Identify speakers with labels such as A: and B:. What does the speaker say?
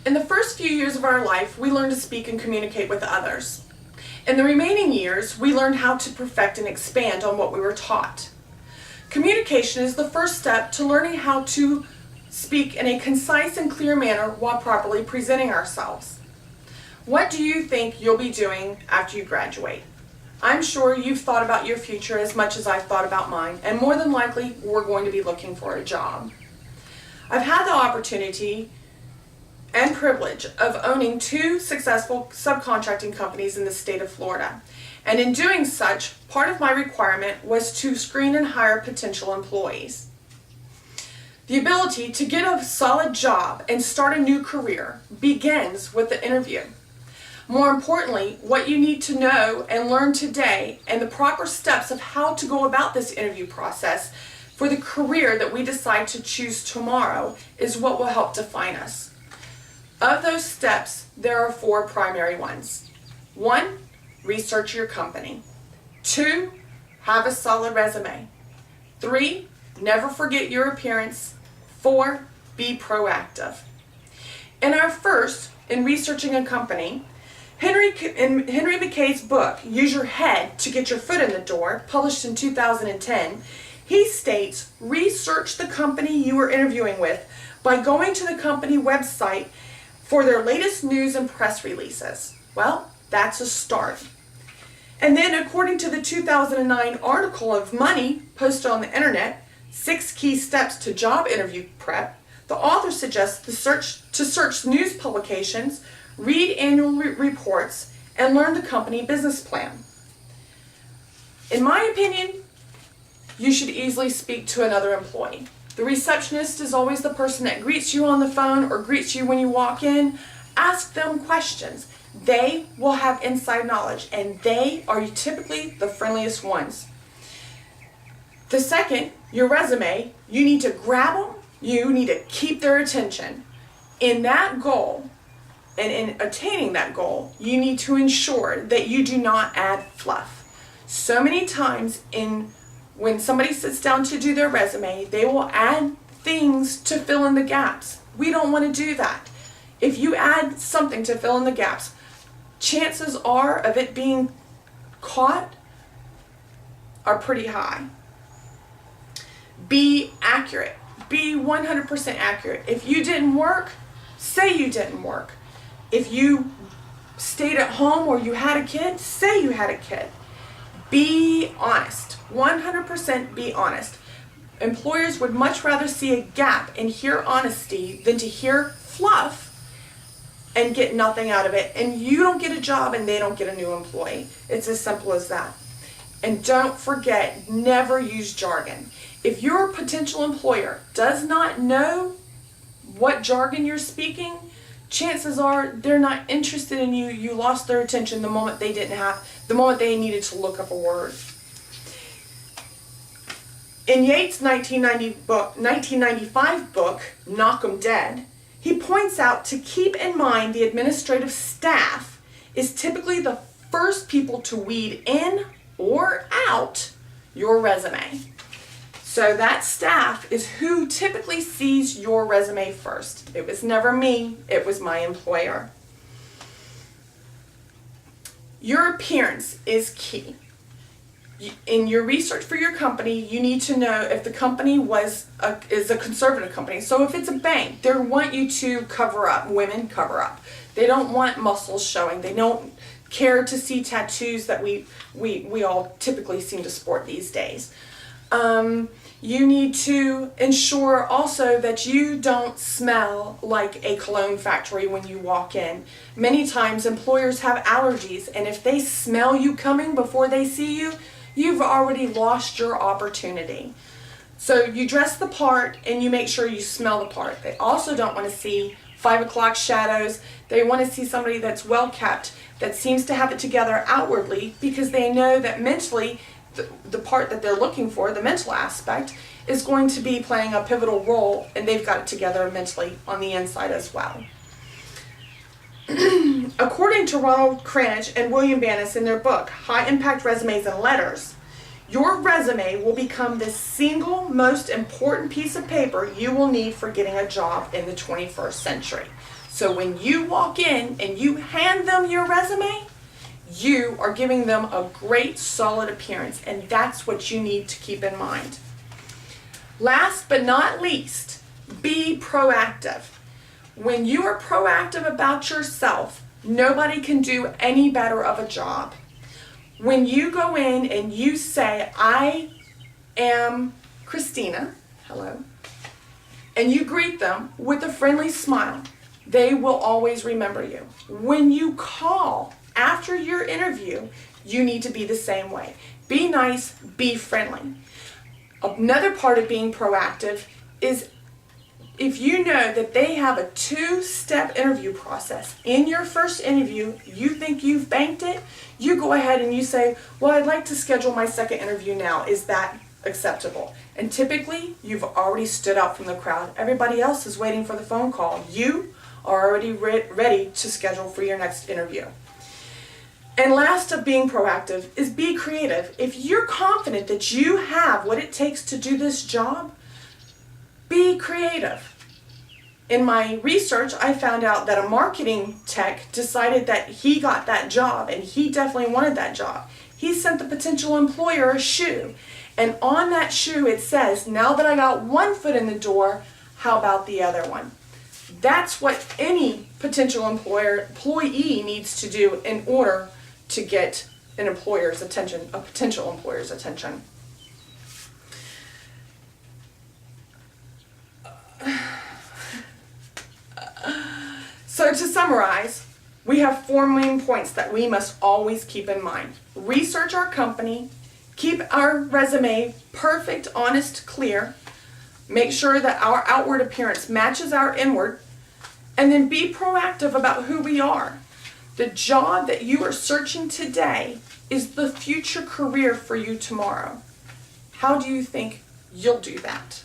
A: In the first few years of our life, we learn to speak and communicate with others. In the remaining years, we learn how to perfect and expand on what we were taught. Communication is the first step to learning how to speak in a concise and clear manner while properly presenting ourselves. What do you think you'll be doing after you graduate? I'm sure you've thought about your future as much as I've thought about mine, and more than likely, we're going to be looking for a job. I've had the opportunity and privilege of owning 2 successful subcontracting companies in the state of Florida. And in doing such, part of my requirement was to screen and hire potential employees. The ability to get a solid job and start a new career begins with the interview. More importantly, what you need to know and learn today and the proper steps of how to go about this interview process for the career that we decide to choose tomorrow is what will help define us. Of those steps, there are 4 primary ones. 1, research your company. 2, have a solid resume. 3, never forget your appearance. 4, be proactive. In our first, in researching a company, in Henry McKay's book, Use Your Head to Get Your Foot in the Door, published in 2010, he states, research the company you are interviewing with by going to the company website for their latest news and press releases. Well, that's a start. And then according to the 2009 article of Money posted on the internet, 6 key steps to job interview prep, the author suggests to search news publications, read annual reports, and learn the company business plan. In my opinion, you should easily speak to another employee. The receptionist is always the person that greets you on the phone or greets you when you walk in. Ask them questions. They will have inside knowledge, and they are typically the friendliest ones. The second, your resume, you need to grab them. You need to keep their attention. In that goal, and in attaining that goal, you need to ensure that you do not add fluff. So many times when somebody sits down to do their resume, they will add things to fill in the gaps. We don't want to do that. If you add something to fill in the gaps, chances are of it being caught are pretty high. Be accurate. Be 100% accurate. If you didn't work, say you didn't work. If you stayed at home or you had a kid, say you had a kid. Be honest. 100% be honest. Employers would much rather see a gap and hear honesty than to hear fluff and get nothing out of it. And you don't get a job and they don't get a new employee. It's as simple as that. And don't forget, never use jargon. If your potential employer does not know what jargon you're speaking, chances are they're not interested in you. You lost their attention the moment they needed to look up a word. In Yates' 1995 book, Knock 'em Dead, he points out to keep in mind the administrative staff is typically the first people to weed in or out your resume. So that staff is who typically sees your resume first. It was never me, it was my employer. Your appearance is key. In your research for your company, you need to know if the company is a conservative company. So if it's a bank, they want you to cover up. Women cover up. They don't want muscles showing. They don't care to see tattoos that we all typically seem to sport these days. You need to ensure also that you don't smell like a cologne factory when you walk in. Many times employers have allergies, and if they smell you coming before they see you, you've already lost your opportunity. So you dress the part and you make sure you smell the part. They also don't want to see 5 o'clock shadows. They want to see somebody that's well kept, that seems to have it together outwardly, because they know that mentally the part that they're looking for, the mental aspect, is going to be playing a pivotal role, and they've got it together mentally on the inside as well. According to Ronald Cranich and William Bannis in their book, High Impact Resumes and Letters, your resume will become the single most important piece of paper you will need for getting a job in the 21st century. So when you walk in and you hand them your resume, you are giving them a great solid appearance, and that's what you need to keep in mind. Last but not least, be proactive. When you are proactive about yourself, nobody can do any better of a job. When you go in and you say, I am Christina, hello, and you greet them with a friendly smile, they will always remember you. When you call after your interview, you need to be the same way. Be nice, be friendly. Another part of being proactive is if you know that they have a 2-step interview process. In your first interview, you think you've banked it, you go ahead and you say, well, I'd like to schedule my second interview now. Is that acceptable? And typically, you've already stood out from the crowd. Everybody else is waiting for the phone call. You are already ready to schedule for your next interview. And last of being proactive is be creative. If you're confident that you have what it takes to do this job, be creative. In my research, I found out that a marketing tech decided that he got that job and he definitely wanted that job. He sent the potential employer a shoe, and on that shoe it says, now that I got one foot in the door, how about the other one? That's what any potential employee needs to do in order to get an employer's attention, a potential employer's attention. So to summarize, we have 4 main points that we must always keep in mind. Research our company, keep our resume perfect, honest, clear, make sure that our outward appearance matches our inward, and then be proactive about who we are. The job that you are searching today is the future career for you tomorrow. How do you think you'll do that?